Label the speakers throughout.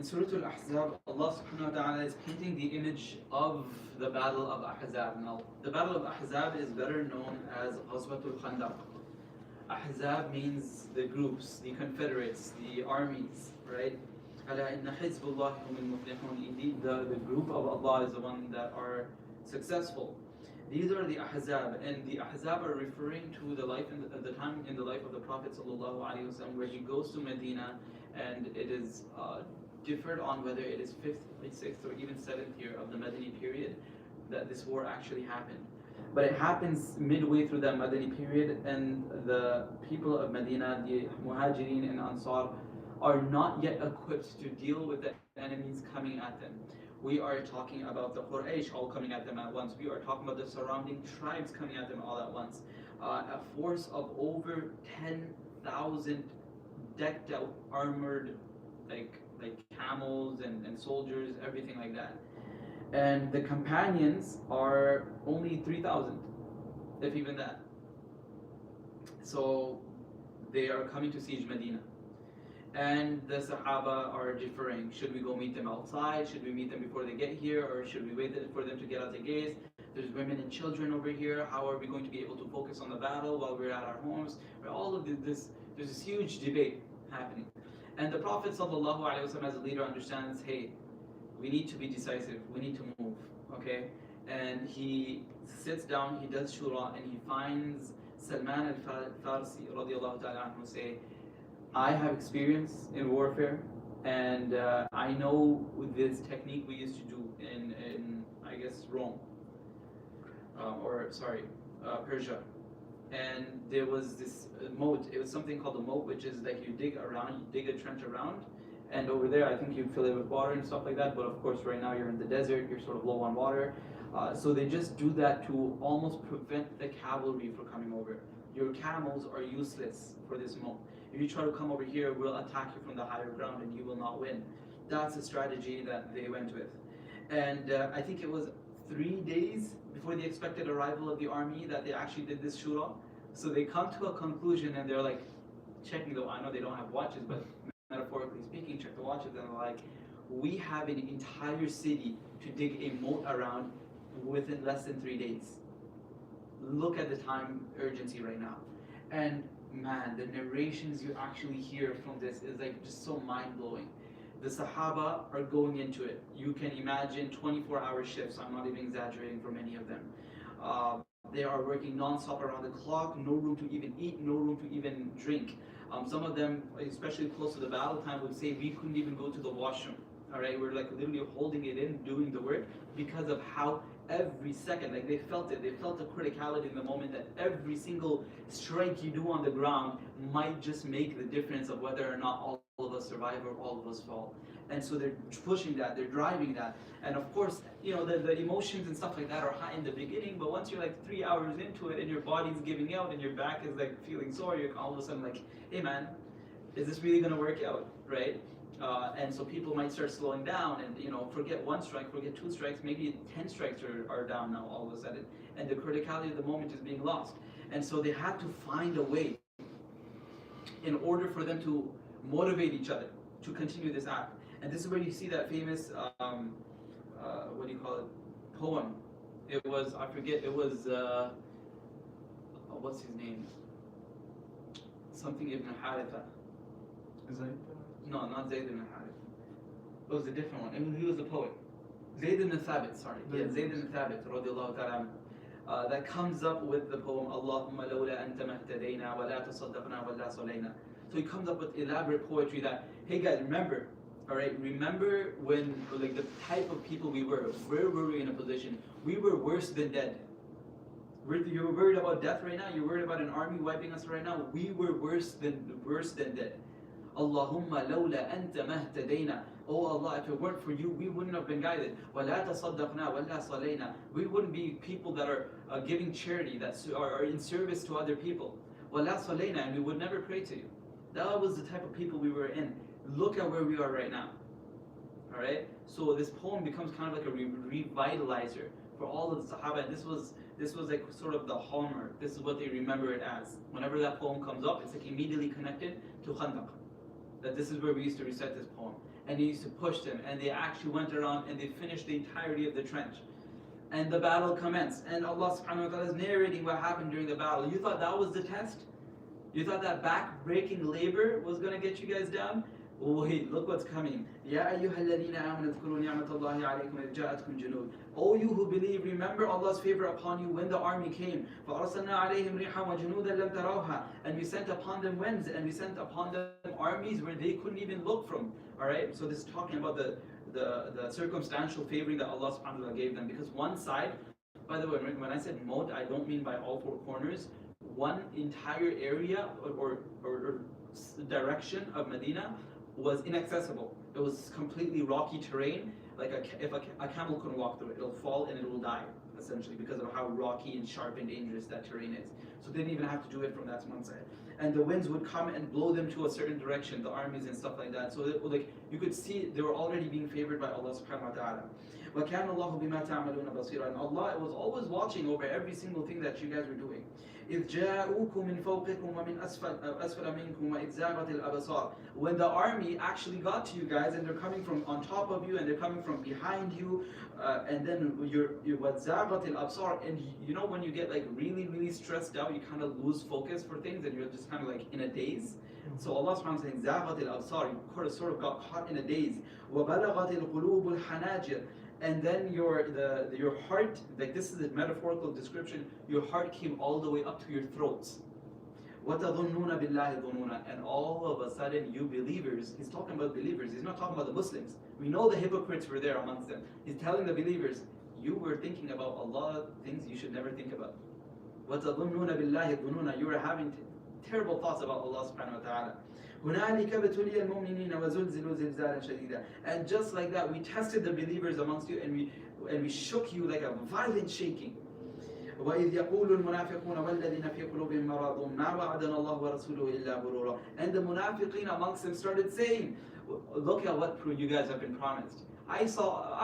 Speaker 1: Surah Al-Ahzab, Allah subhanahu wa ta'ala is painting the image of the Battle of Ahzab. Now, the Battle of Ahzab is better known as Ghazwatul Khandaq. Ahzab means the groups, the confederates, the armies, right? أَلَا إِنَّ حِزْبُ اللَّهِ هُمُ الْمُفْلِحُونَ. Indeed, the group of Allah is the one that are successful. These are the Ahzab, and the Ahzab are referring to the life the time in the life of the Prophet sallallahu alaihi wasallam, where he goes to Medina, and it is differed on whether it is 5th, 6th, or even 7th year of the Madani period that this war actually happened. But it happens midway through that Madani period, and the people of Medina, the Muhajirin and Ansar, are not yet equipped to deal with the enemies coming at them. We are talking about the Quraysh all coming at them at once. We are talking about the surrounding tribes coming at them all at once. A force of over 10,000 decked out, armored, like camels and soldiers, everything like that. And the companions are only 3,000, if even that. So they are coming to siege Medina. And the Sahaba are differing. Should we go meet them outside? Should we meet them before they get here? Or should we wait for them to get out the gates? There's women and children over here. How are we going to be able to focus on the battle while we're at our homes? All of this, there's this huge debate happening. And the Prophet ﷺ as a leader understands, hey, we need to be decisive. We need to move, okay? And he sits down, he does shura, and he finds Salman al-Farsi radiallahu ta'ala anhu say, I have experience in warfare, and I know this technique we used to do in I guess, Rome, Persia. And there was this moat. It was something called a moat, which is like you dig a trench around, and over there I think you fill it with water and stuff like that. But of course right now you're in the desert, you're sort of low on water. So they just do that to almost prevent the cavalry from coming over. Your camels are useless for this moat. If you try to come over here, we'll attack you from the higher ground and you will not win. That's the strategy that they went with. And I think it was 3 days before the expected arrival of the army that they actually did this shura. So they come to a conclusion and they're like checking I know they don't have watches, but metaphorically speaking, check the watches, and they're like, we have an entire city to dig a moat around within less than 3 days. Look at the time urgency right now. And man, the narrations you actually hear from this is like just so mind-blowing. The Sahaba are going into it. You can imagine 24-hour shifts. I'm not even exaggerating for many of them. They are working non-stop around the clock, no room to even eat, no room to even drink. Some of them, especially close to the battle time, would say we couldn't even go to the washroom. All right, we're like literally holding it in, doing the work, because of how every second, like they felt it. They felt the criticality in the moment that every single strike you do on the ground might just make the difference of whether or not all of us survive or all of us fall. And so they're pushing that, they're driving that. And of course, you know, the emotions and stuff like that are high in the beginning, but once you're like 3 hours into it and your body's giving out and your back is like feeling sore, you're all of a sudden like, hey man, is this really gonna work out, right? And so people might start slowing down and, you know, forget 1 strike, forget 2 strikes, maybe 10 strikes are down now all of a sudden. And the criticality of the moment is being lost. And so they had to find a way in order for them to motivate each other to continue this act. And this is where you see that famous, what do you call it, poem. It was, I forget, it was, what's his name? Something Ibn Haritha.
Speaker 2: Is that?
Speaker 1: No, not Zayd ibn Harith. It was a different one. And he was a poet. Zayd ibn Thabit, sorry. Yeah, Zayd ibn Thabit, radiallahu ta'ala. That comes up with the poem, Allahumma lawla anta mahtadayna wa la tasaddaqna wa la salayna. So he comes up with elaborate poetry that, hey guys, remember, all right, remember when, like the type of people we were. Where were we in a position? We were worse than dead. You're worried about death right now? You're worried about an army wiping us right now? We were worse than dead. Allahumma lawla anta mahtadayna. Oh Allah, if it weren't for you, we wouldn't have been guided. وَلَا تَصَدَّقْنَا وَلَا صَلَيْنَا. We wouldn't be people that are giving charity, that are in service to other people. وَلَا صَلَيْنَا, and we would never pray to you. That was the type of people we were in. Look at where we are right now. Alright? So this poem becomes kind of like a revitalizer for all of the Sahaba. And this was like sort of the hallmark. This is what they remember it as. Whenever that poem comes up, it's like immediately connected to Khandaq. That this is where we used to recite this poem. and he used to push them, and they actually went around and they finished the entirety of the trench. And the battle commenced, and Allah subhanahu wa ta'ala is narrating what happened during the battle. You thought that was the test? You thought that back-breaking labor was going to get you guys down? Wait, look what's coming. Ya ayyuhalladhina amanu dhkuru ni'matallahi alaykum idh ja'atkum junud. O you who believe, remember Allah's favor upon you when the army came. فَأَرْسَلْنَا عَلَيْهِمْ رِيحًا وَجُنُودًا لَمْ تَرَوْهَا. And we sent upon them winds, and we sent upon them armies where they couldn't even look from. Alright, so this is talking about the circumstantial favoring that Allah subhanahu wa ta'ala gave them. Because one side, by the way, when I said mode, I don't mean by all four corners. One entire area or direction of Medina was inaccessible. It was completely rocky terrain. Like if a camel couldn't walk through it, it'll fall and it will die, essentially, because of how rocky and sharp and dangerous that terrain is. So they didn't even have to do it from that one side. And the winds would come and blow them to a certain direction, the armies and stuff like that. So like you could see they were already being favored by Allah subhanahu wa ta'ala. وَكَانَ اللَّهُ بِمَا تَعْمَلُونَ بَصِيرًا. And Allah was always watching over every single thing that you guys were doing. إِذْ جَاءُوكُم مِّن فَوْقِكُم وَمِنْ أَسْفَلَ مِنكُم وَإِذْ زَاغَتِ الْأَبْصَارُ. When the army actually got to you guys, and they're coming from on top of you, and they're coming from behind you, and then you're وَزَاغَتِ الْأَبْصَارُ. And you know when you get like really, really stressed out, you kind of lose focus for things, and you're just kind of like in a daze. So Allah subhanahu wa ta'ala is saying, زَاغَتِ الْأَبْصَارُ. You sort of got caught in a daze. وَبَلَغَتِ الْقُلُوبُ الْحَنَاجِرَ. And then your heart, like this is a metaphorical description, your heart came all the way up to your throats. وَتَظُنُّونَ بِاللَّهِ ظُنُونَ. And all of a sudden, you believers, he's talking about believers, he's not talking about the Muslims. We know the hypocrites were there amongst them. He's telling the believers, you were thinking about Allah things you should never think about. وَتَظُنُّونَ بِاللَّهِ ظُنُونَ. You were having terrible thoughts about Allah subhanahu wa ta'ala. هُنَالِكَ ابْتُلِيَ الْمُؤْمِنِينَ وَزُلْزِلُوا زِلْزَالًا شَدِيدًا. And just like that, we tested the believers amongst you, and we shook you like a violent shaking. وَإِذْ يَقُولُ الْمُنَافِقُونَ وَالَّذِينَ فِي قُلُوبِهِم مَرَضٌ مَا وَعَدَنَا اللَّهُ وَرَسُولُهُ إِلَّا غُرُورًا. And the munafiqeen amongst them started saying, look at what you guys have been promised. I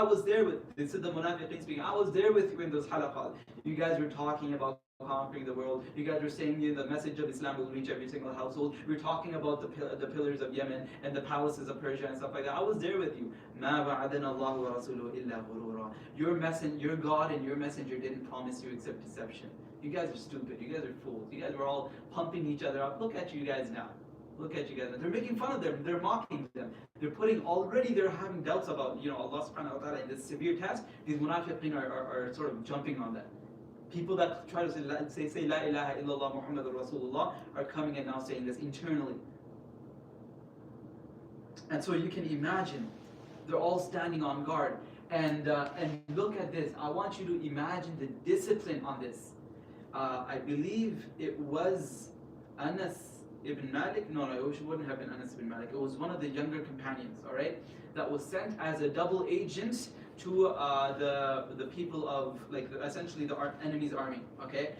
Speaker 1: was there with, this is the munafiqeen speaking, I was there with you in those halaqat. You guys were talking about conquering the world. You guys were saying the message of Islam will reach every single household. We were talking about the pillars of Yemen and the palaces of Persia and stuff like that. I was there with you. مَا وَعَدَنَا اللَّهُ وَرَسُولُهُ إِلَّا غُرُورًا. Your God and your messenger didn't promise you except deception. You guys are stupid. You guys are fools. You guys were all pumping each other up. Look at you guys now. Look at you guys. They're making fun of them. They're mocking them. They're having doubts about Allah subhanahu wa ta'ala in this severe test. These munafiqeen are sort of jumping on that. People that try to say La ilaha illallah Muhammadur Rasulullah are coming and now saying this internally. And so you can imagine, they're all standing on guard. And look at this. I want you to imagine the discipline on this. I believe it was Anas ibn Malik. No, it wouldn't have been Anas ibn Malik. It was one of the younger companions, all right, that was sent as a double agent to the people of, like, essentially the enemy's army, okay?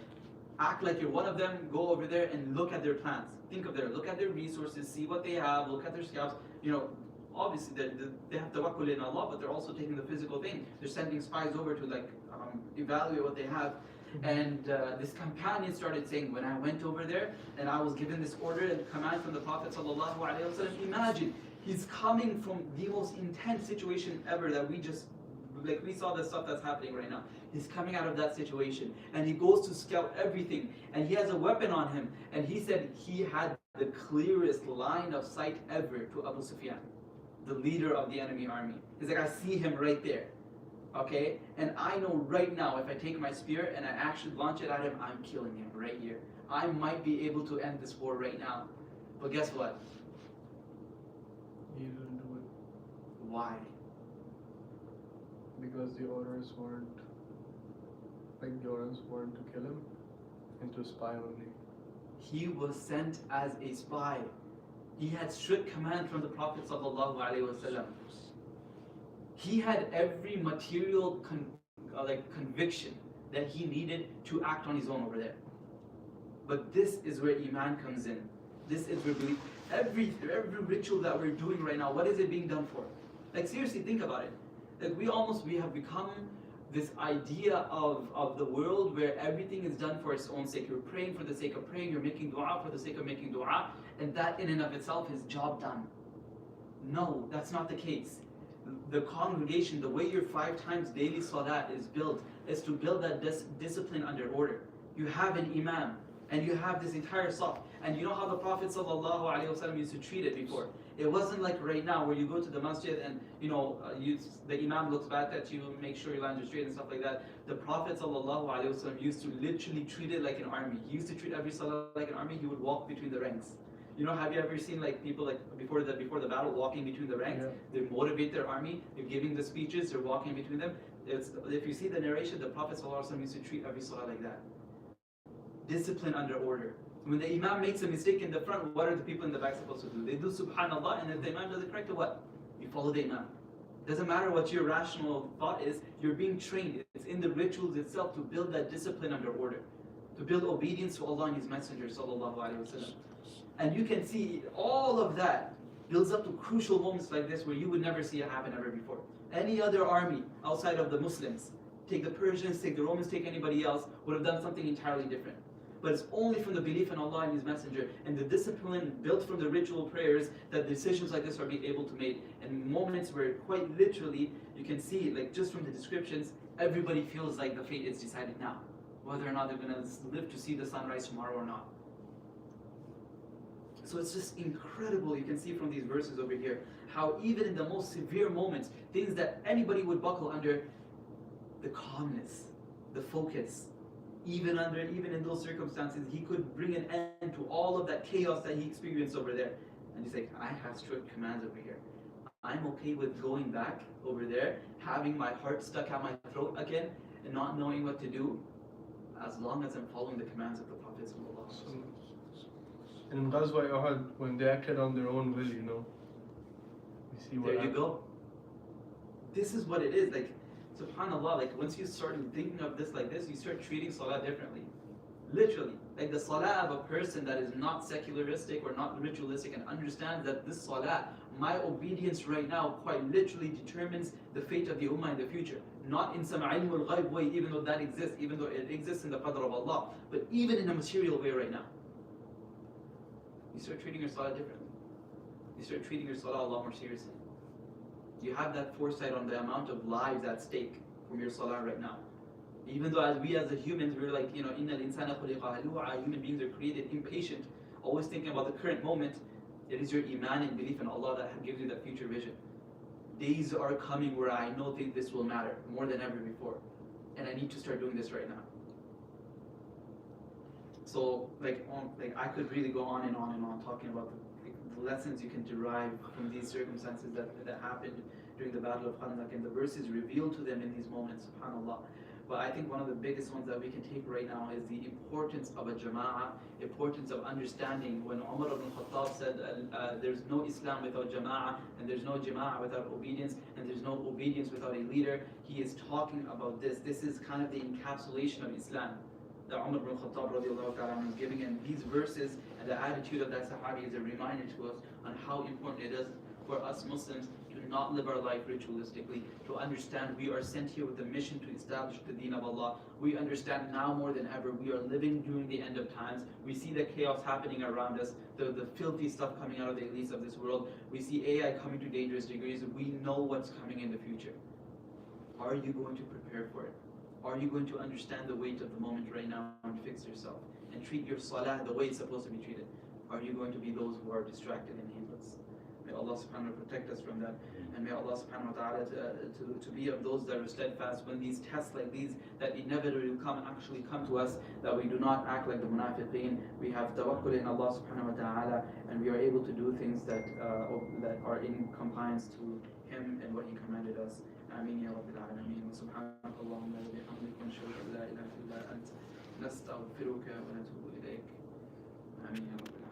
Speaker 1: Act like you're one of them, go over there and look at their plans. Look at their resources, see what they have, look at their scouts. Obviously they have tawakkul in Allah, but they're also taking the physical thing. They're sending spies over to evaluate what they have. And this companion started saying, when I went over there and I was given this order and command from the Prophet ﷺ, imagine, he's coming from the most intense situation ever that we saw the stuff that's happening right now. He's coming out of that situation and he goes to scout everything and he has a weapon on him, and he said he had the clearest line of sight ever to Abu Sufyan, the leader of the enemy army. He's like, I see him right there. Okay? And I know right now if I take my spear and I actually launch it at him, I'm killing him right here. I might be able to end this war right now. But guess what?
Speaker 2: He didn't do it.
Speaker 1: Why?
Speaker 2: Because the orders weren't to kill him and to spy only.
Speaker 1: He was sent as a spy. He had strict command from the Prophet ﷺ. He had every material conviction that he needed to act on his own over there. But this is where Iman comes in. This is where belief. Every ritual that we're doing right now, what is it being done for? Like, seriously, think about it. Like, we have become this idea of the world where everything is done for its own sake. You're praying for the sake of praying, you're making dua for the sake of making dua, and that in and of itself is job done. No, that's not the case. The congregation, the way your 5 times daily salat is built, is to build that discipline under order. You have an imam, and you have this entire saf. And you know how the Prophet ﷺ used to treat it before? It wasn't like right now where you go to the masjid and the imam looks back at you, make sure your lines are straight and stuff like that. The Prophet ﷺ used to literally treat it like an army. He used to treat every salah like an army. He would walk between the ranks. Have you ever seen like people like before the battle walking between the ranks?
Speaker 2: Yeah.
Speaker 1: They motivate their army. They're giving the speeches. They're walking between them. If you see the narration, the Prophet ﷺ used to treat every salah like that. Discipline under order. When the imam makes a mistake in the front, what are the people in the back supposed to do? They do subhanallah, and if the imam does it correct, what? You follow the imam. Doesn't matter what your rational thought is, you're being trained. It's in the rituals itself to build that discipline under order, to build obedience to Allah and His Messenger sallallahu alaihi wasallam. And you can see all of that builds up to crucial moments like this where you would never see it happen ever before. Any other army outside of the Muslims, take the Persians, take the Romans, take anybody else, would have done something entirely different. But it's only from the belief in Allah and His Messenger and the discipline built from the ritual prayers that decisions like this are being able to make. And moments where quite literally you can see, like just from the descriptions, everybody feels like the fate is decided now, whether or not they're going to live to see the sunrise tomorrow or not. So it's just incredible. You can see from these verses over here how even in the most severe moments, things that anybody would buckle under, the calmness, the focus, even in those circumstances, he could bring an end to all of that chaos that he experienced over there. And he's like, I have strict commands over here. I'm okay with going back over there, having my heart stuck out my throat again, and not knowing what to do, as long as I'm following the commands of the Prophet sallallahu alaihi wasallam.
Speaker 2: And in Ghazwa Uhud, when they acted on their own will, we see what
Speaker 1: There you
Speaker 2: happened.
Speaker 1: go. This is what it is. Like, subhanAllah, like once you start thinking of this like this, you start treating salah differently. Literally. Like the salah of a person that is not secularistic or not ritualistic and understands that this salah, my obedience right now quite literally determines the fate of the ummah in the future. Not in some ilm al-ghaib way, even though that exists, even though it exists in the qadr of Allah, but even in a material way right now. You start treating your salah differently. You start treating your salah a lot more seriously. You have that foresight on the amount of lives at stake from your salah right now. Even though as the humans, we're like, inna al-insana khuliqa halu'a, human beings are created impatient, always thinking about the current moment. It is your iman and belief in Allah that gives you that future vision. Days are coming where I know this will matter more than ever before. And I need to start doing this right now. So, I could really go on and on and on talking about the lessons you can derive from these circumstances that happened during the Battle of Khandaq and the verses revealed to them in these moments, subhanAllah. But I think one of the biggest ones that we can take right now is the importance of a jama'ah, importance of understanding. When Umar ibn Khattab said, there's no Islam without jama'ah, and there's no jama'ah without obedience, and there's no obedience without a leader, he is talking about this. This is kind of the encapsulation of Islam that Umar ibn Khattab radiallahu ta'ala is giving, and these verses and the attitude of that Sahabi is a reminder to us on how important it is for us Muslims to not live our life ritualistically, to understand we are sent here with the mission to establish the deen of Allah. We understand now more than ever we are living during the end of times. We see the chaos happening around us, the filthy stuff coming out of the elites of this world. We see AI coming to dangerous degrees. We know what's coming in the future. Are you going to prepare for it? Are you going to understand the weight of the moment right now and fix yourself and treat your salah the way it's supposed to be treated? Are you going to be those who are distracted and heedless? May Allah subhanahu wa ta'ala protect us from that, and may Allah subhanahu wa ta'ala to be of those that are steadfast when these tests like these that inevitably will actually come to us, that we do not act like the munafiqeen. We have tawakkul in Allah subhanahu wa ta'ala, and we are able to do things that are in compliance to Him and what He commanded us. آمين يا رب العالمين وسبحانك اللهم وبحمدك ونشهد أن لا إله إلا أنت نستغفرك ونتوب إليك آمين يا رب العالمين.